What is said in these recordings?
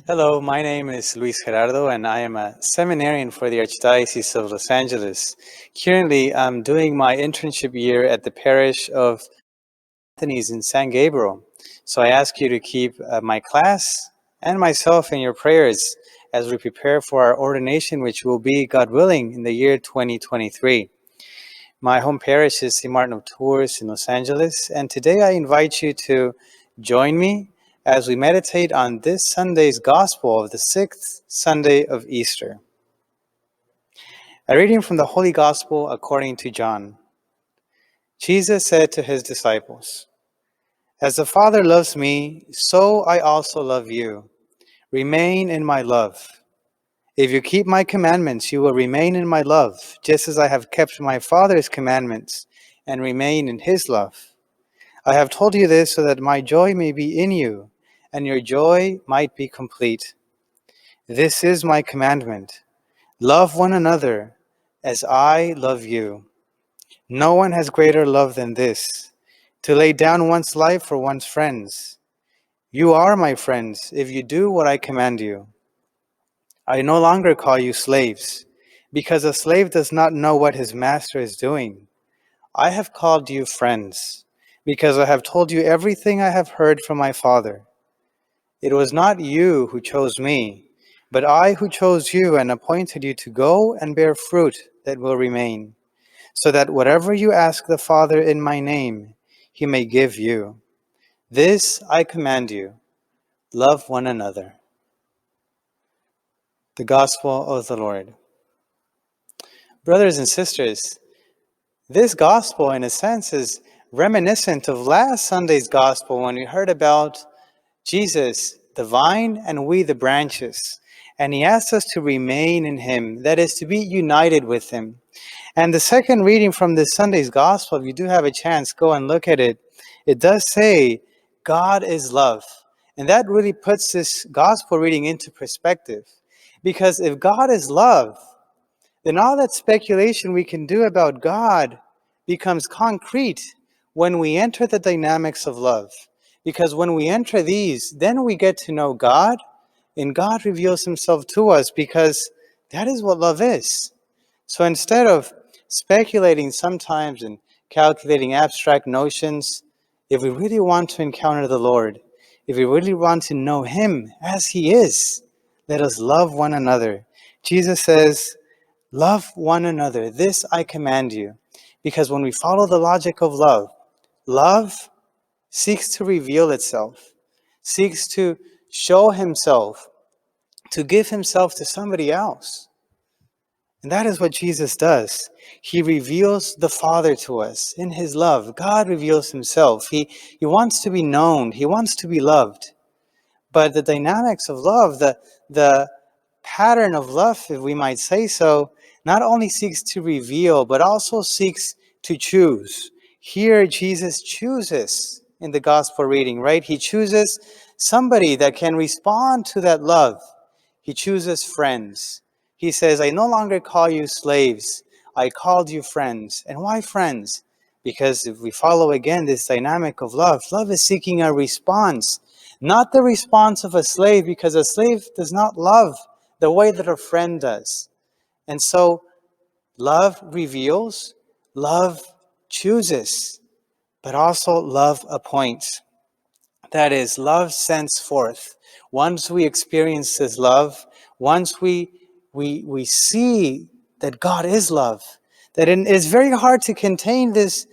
Hello, my name is Luis Gerardo, and I am a seminarian for the Archdiocese of Los Angeles. Currently, I'm doing my internship year at the parish of Anthony's in San Gabriel. So I ask you to keep my class and myself in your prayers as we prepare for our ordination, which will be, God willing, in the year 2023. My home parish is St. Martin of Tours in Los Angeles, and today I invite you to join me as we meditate on this Sunday's Gospel of the sixth Sunday of Easter. A reading from the Holy Gospel according to John. Jesus said to his disciples, "As the Father loves me, so I also love you. Remain in my love. If you keep my commandments, you will remain in my love, just as I have kept my Father's commandments and remain in his love. I have told you this so that my joy may be in you, and your joy might be complete. This is my commandment. Love one another as I love you. No one has greater love than this, to lay down one's life for one's friends. You are my friends if you do what I command you. I no longer call you slaves, because a slave does not know what his master is doing. I have called you friends, because I have told you everything I have heard from my Father. It was not you who chose me, but I who chose you and appointed you to go and bear fruit that will remain, so that whatever you ask the Father in my name, he may give you. This I command you, love one another." The Gospel of the Lord. Brothers and sisters, this Gospel, in a sense, is reminiscent of last Sunday's Gospel when we heard about Jesus, the vine, and we, the branches. And he asks us to remain in him, that is, to be united with him. And the second reading from this Sunday's Gospel, if you do have a chance, go and look at it. It does say, God is love. And that really puts this Gospel reading into perspective. Because if God is love, then all that speculation we can do about God becomes concrete when we enter the dynamics of love. Because when we enter these, then we get to know God, and God reveals himself to us, because that is what love is. So instead of speculating sometimes and calculating abstract notions, if we really want to encounter the Lord, if we really want to know him as he is, let us love one another. Jesus says, "Love one another. This I command you." Because when we follow the logic of love, love seeks to reveal itself, seeks to show himself, to give himself to somebody else. And that is what Jesus does. He reveals the Father to us in his love. God reveals himself. He wants to be known. He wants to be loved. But the dynamics of love, the pattern of love, if we might say so, not only seeks to reveal, but also seeks to choose. Here, Jesus chooses in the gospel reading, right? He chooses somebody that can respond to that love. He chooses friends. He says, "I no longer call you slaves. I called you friends." And why friends? Because if we follow again this dynamic of love, love is seeking a response, not the response of a slave, because a slave does not love the way that a friend does. And so love reveals, love chooses, but also love appoints. That is, love sends forth. Once we experience this love, once we see that God is love, that it is very hard to contain this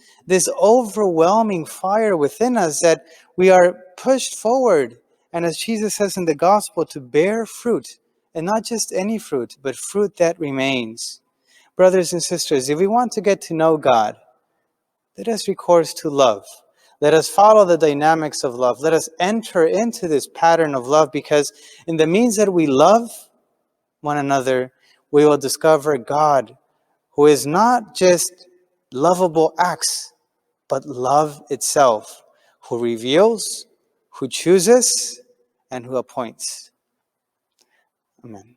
overwhelming fire within us, that we are pushed forward, and as Jesus says in the gospel, to bear fruit, and not just any fruit, but fruit that remains. Brothers and sisters, if we want to get to know God, let us recourse to love. Let us follow the dynamics of love. Let us enter into this pattern of love, because in the means that we love one another, we will discover God, who is not just lovable acts, but love itself, who reveals, who chooses, and who appoints. Amen.